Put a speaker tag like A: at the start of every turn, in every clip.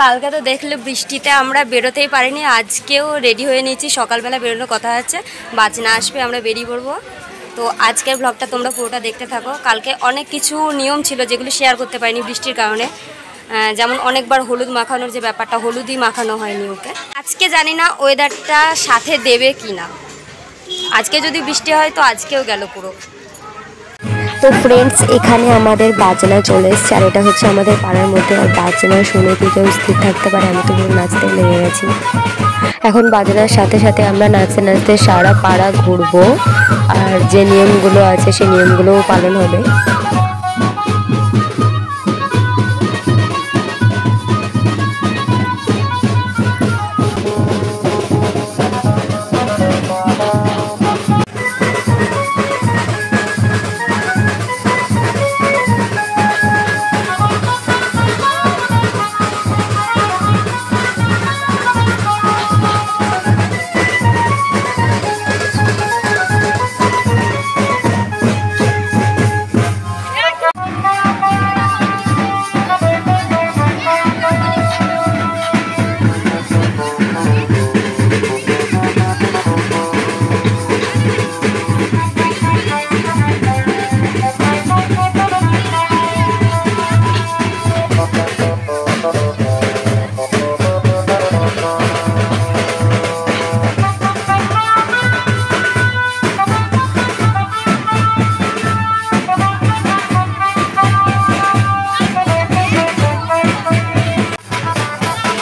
A: কালকে তো দেখলে বৃষ্টিতে আমরা বেরোতেই পারিনি, আজকেও রেডি হয়ে নিয়েছি, সকালবেলা বেরোনোর কথা আছে, বাজনা আসবে আমরা বেরিয়ে পড়বো। তো আজকের ব্লগটা তোমরা পুরোটা দেখতে থাকো। কালকে অনেক কিছু নিয়ম ছিল যেগুলো শেয়ার করতে পারিনি বৃষ্টির কারণে, যেমন অনেকবার হলুদ মাখানোর যে ব্যাপারটা, হলুদই মাখানো হয়নি ওকে। আজকে জানি না ওয়েদারটা সাথে দেবে কি না, আজকে যদি বৃষ্টি হয় তো আজকেও গেল পুরো।
B: তো ফ্রেন্ডস, এখানে আমাদের বাজনা চলে এসছে, আর এটা হচ্ছে আমাদের পাড়ার মধ্যে। আর বাজনা শুনে কি কেউ স্থির থাকতে পারে? আমি তো নাচতে লেগে গেছি। এখন বাজনার সাথে সাথে আমরা নাচতে নাচতে সারা পাড়া ঘুরবো, আর যে নিয়মগুলো আছে সেই নিয়মগুলোও পালন হবে।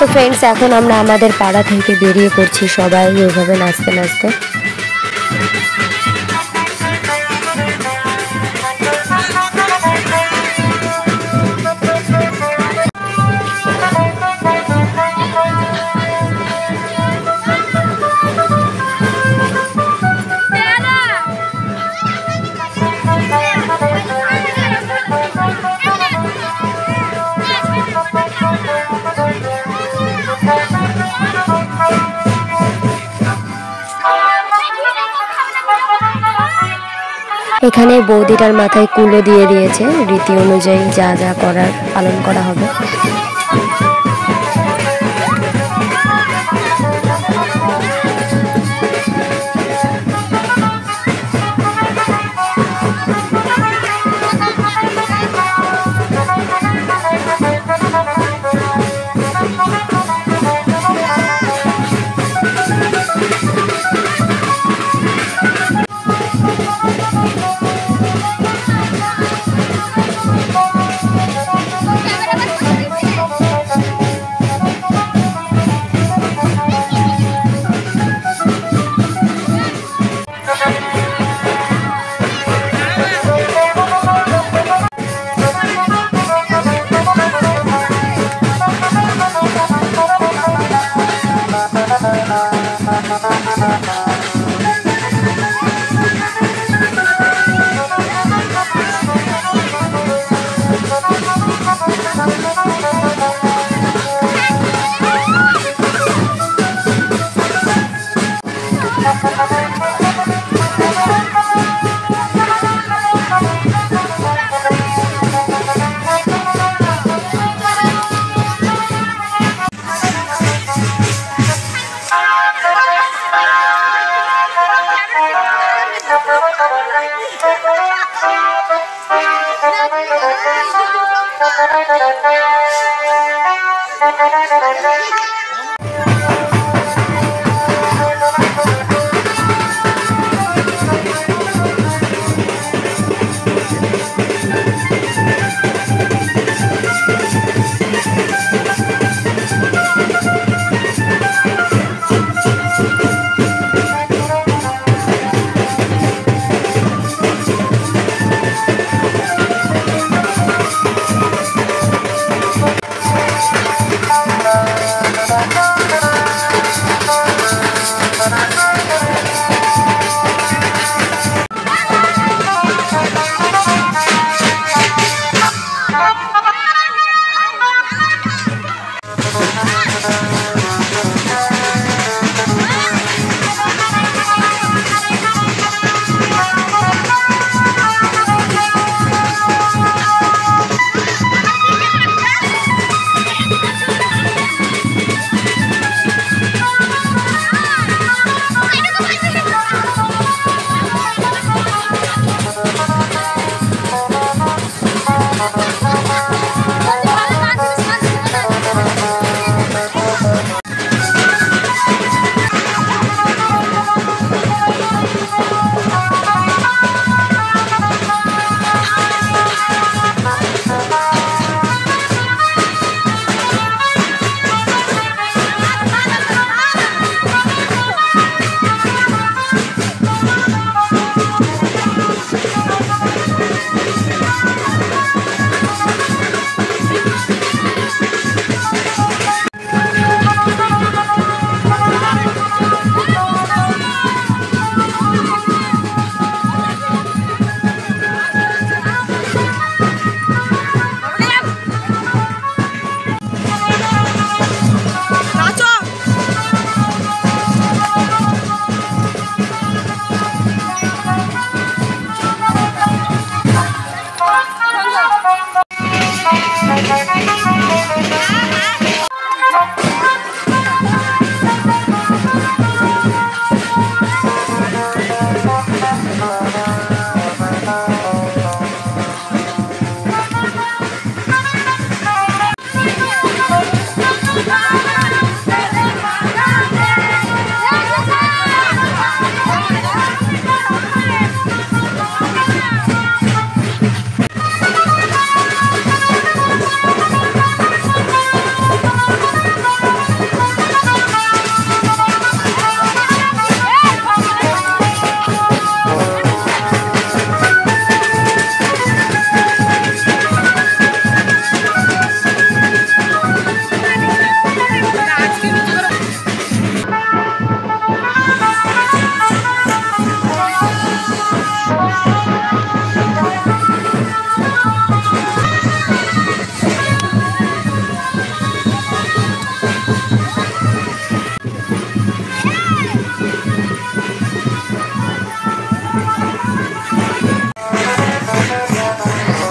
B: তো ফ্রেন্ডস, এখন আমরা আমাদের পাড়া থেকে বেরিয়ে পড়ছি সবাই ওইভাবে নাচতে নাচতে। এখানে বৌদিটার মাথায় কুলো দিয়ে দিয়েছে, রীতি অনুযায়ী যা যা করার পালন করা হবে।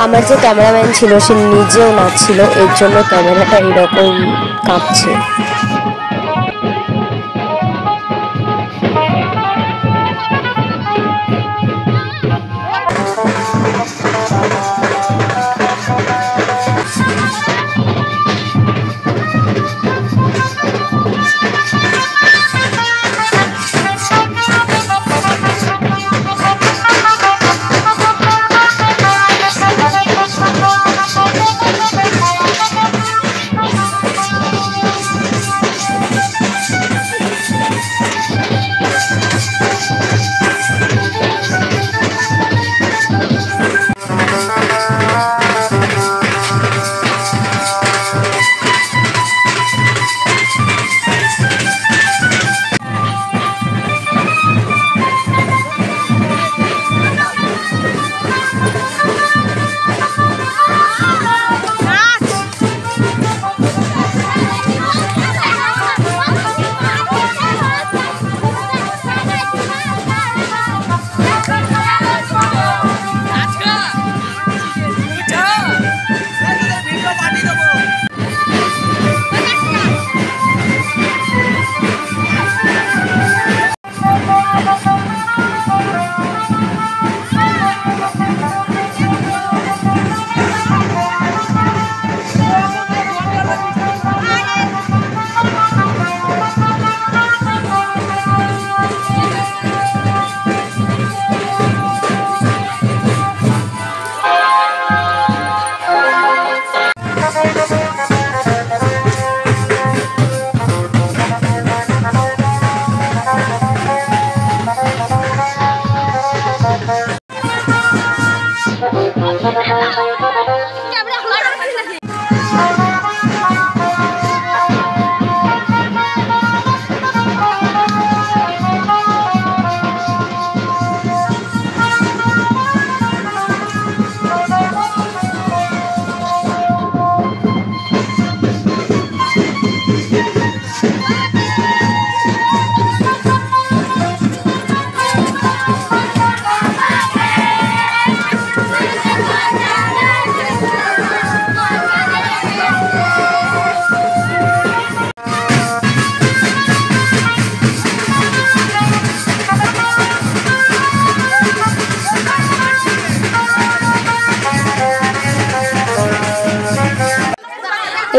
B: আমার যে ক্যামেরাম্যান ছিল সে নিজেও নাচছিল, এর জন্য ক্যামেরাটা এরকম কাঁপছে।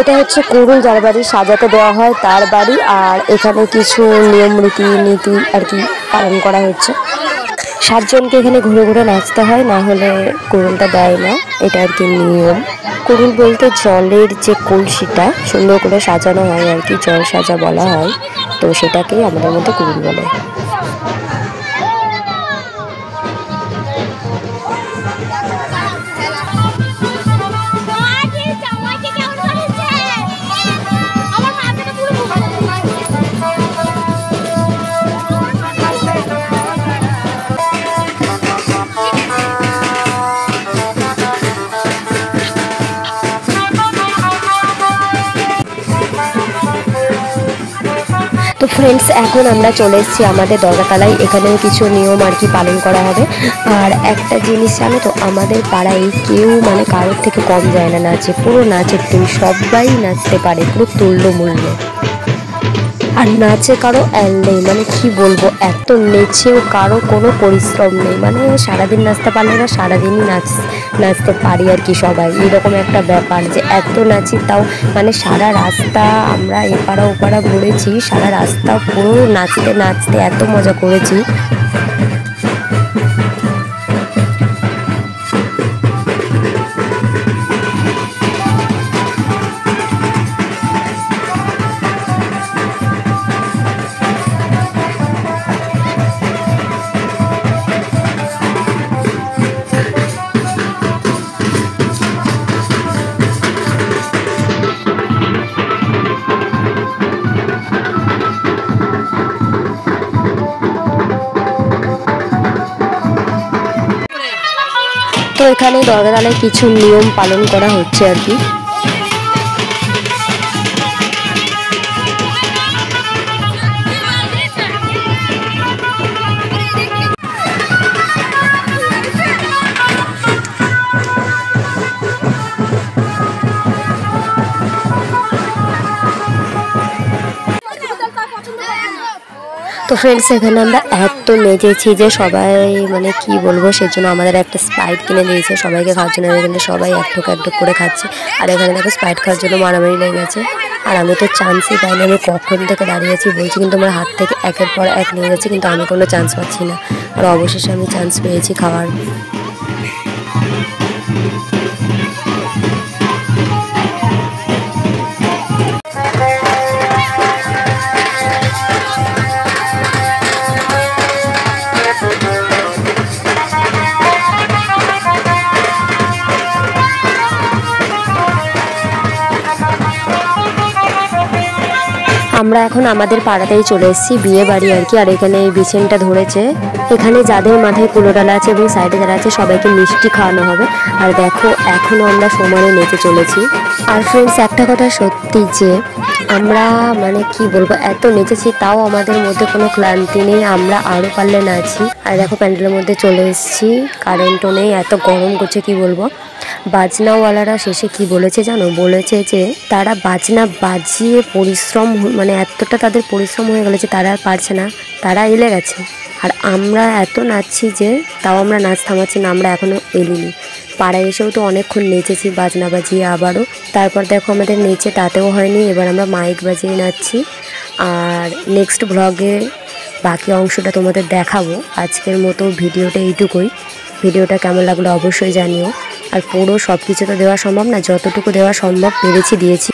B: এটা হচ্ছে কুরুল যার বাড়ি সাজাতে দেওয়া হয় তার বাড়ি, আর এখানে কিছু নিয়ম নীতি আর কি পালন করা হচ্ছে। 7 জনকে এখানে ঘুরে ঘুরে নাচতে হয়, না হলে কুরুলটা দেয় না, এটা আর কি নিয়ম। কুরুল বলতে জলের যে কলসিটা সুন্দর করে সাজানো হয় আর কি, জল সাজা বলা হয়, তো সেটাকেই আমাদের মধ্যে কুরুল বলে। তো ফ্রেন্ডস, এখন আমরা চলে এসেছি আমাদের দরগাতলায়, এখানেও কিছু নিয়ম আর কি পালন করা হবে। আর একটা জিনিস জানো তো, আমাদের পাড়ায় কেউ মানে কারোর থেকে কম যায় না নাচে, পুরো নাচের টিম, সবাই নাচতে পারে, পুরো তুল্যমূল্য। আর নাচে কারো অ্যাল নেই, মানে কি বলবো, এত নেচেও কারো কোনো পরিশ্রম নেই, মানে সারাদিন নাচতে পারলে না সারাদিনই নাচতে পারি আর কি সবাই, এরকম একটা ব্যাপার যে এত নাচি। তাও মানে সারা রাস্তা আমরা এপাড়া ওপাড়া ঘুরেছি, সারা রাস্তা পুরো নাচতে নাচতে এত মজা করেছি। তো এখানে দরগাতলায় কিছু নিয়ম পালন করা হচ্ছে আর কি। তো ফ্রেন্ডস এখানে আমরা এত নেচেছি যে সবাই মানে কি বলবো, সেজন্য আমাদের একটা স্প্রাইট কিনে দিয়েছে সবাইকে খাওয়ার জন্য। এখানে সবাই এক ঠোক করে খাচ্ছে, আর এখানে দেখো স্প্রাইট খাওয়ার জন্য মারামারি লেগে গেছে। আর আমি তো চান্সই পাইনি, আমি কখন থেকে দাঁড়িয়েছি বলছি, কিন্তু আমার হাত থেকে একের পর এক নিয়ে যাচ্ছে, কিন্তু আমি কোনো চান্স পাচ্ছি না। আর অবশেষে আমি চান্স পেয়েছি খাওয়ার। আমরা এখন আমাদের পাড়াতেই চলে এসেছি, বিয়ে বাড়ি আর কি। আর এখানে এই বিছেনটা ধরেছে, এখানে যাদের মাথায় কুলোডালা আছে এবং সাইডে যারা আছে সবাইকে মিষ্টি খাওয়ানো হবে। আর দেখো এখনও আমরা সমানে নেচে চলেছি। আর ফ্রেন্ডস একটা কথা সত্যি যে আমরা মানে কি বলবো, এত নেচেছি তাও আমাদের মধ্যে কোনো ক্লান্তি নেই, আমরা আরও পারলে নাচি। আর দেখো প্যান্ডেলের মধ্যে চলে এসেছি, কারেন্টও নেই, এত গরম করছে কি বলবো। বাজনাওয়ালারা শেষে কি বলেছে জানো, বলেছে যে তারা বাজনা বাজিয়ে পরিশ্রম মানে এতটা তাদের পরিশ্রম হয়ে গেল যে তারা আর পারছে না, তারা এলে গেছে। আর আমরা এত নাচছি যে তাও আমরা নাচ থামাচ্ছি না, আমরা এখনও এলিনি। পাড়ায় এসেও তো অনেকক্ষণ নেচেছি বাজনা বাজিয়ে আবারও। তারপর দেখো আমাদের নেচে তাতেও হয়নি, এবার আমরা মাইক বাজিয়ে নাচছি। আর নেক্সট ব্লগে বাকি অংশটা তোমাদের দেখাবো। আজকের মতো ভিডিওটা এইটুকুই। ভিডিওটা কেমন লাগলো অবশ্যই জানিও। আর পুরো সব কিছু তো দেওয়া সম্ভব না, যতটুকু দেওয়া সম্ভব পেরেছি দিয়েছি।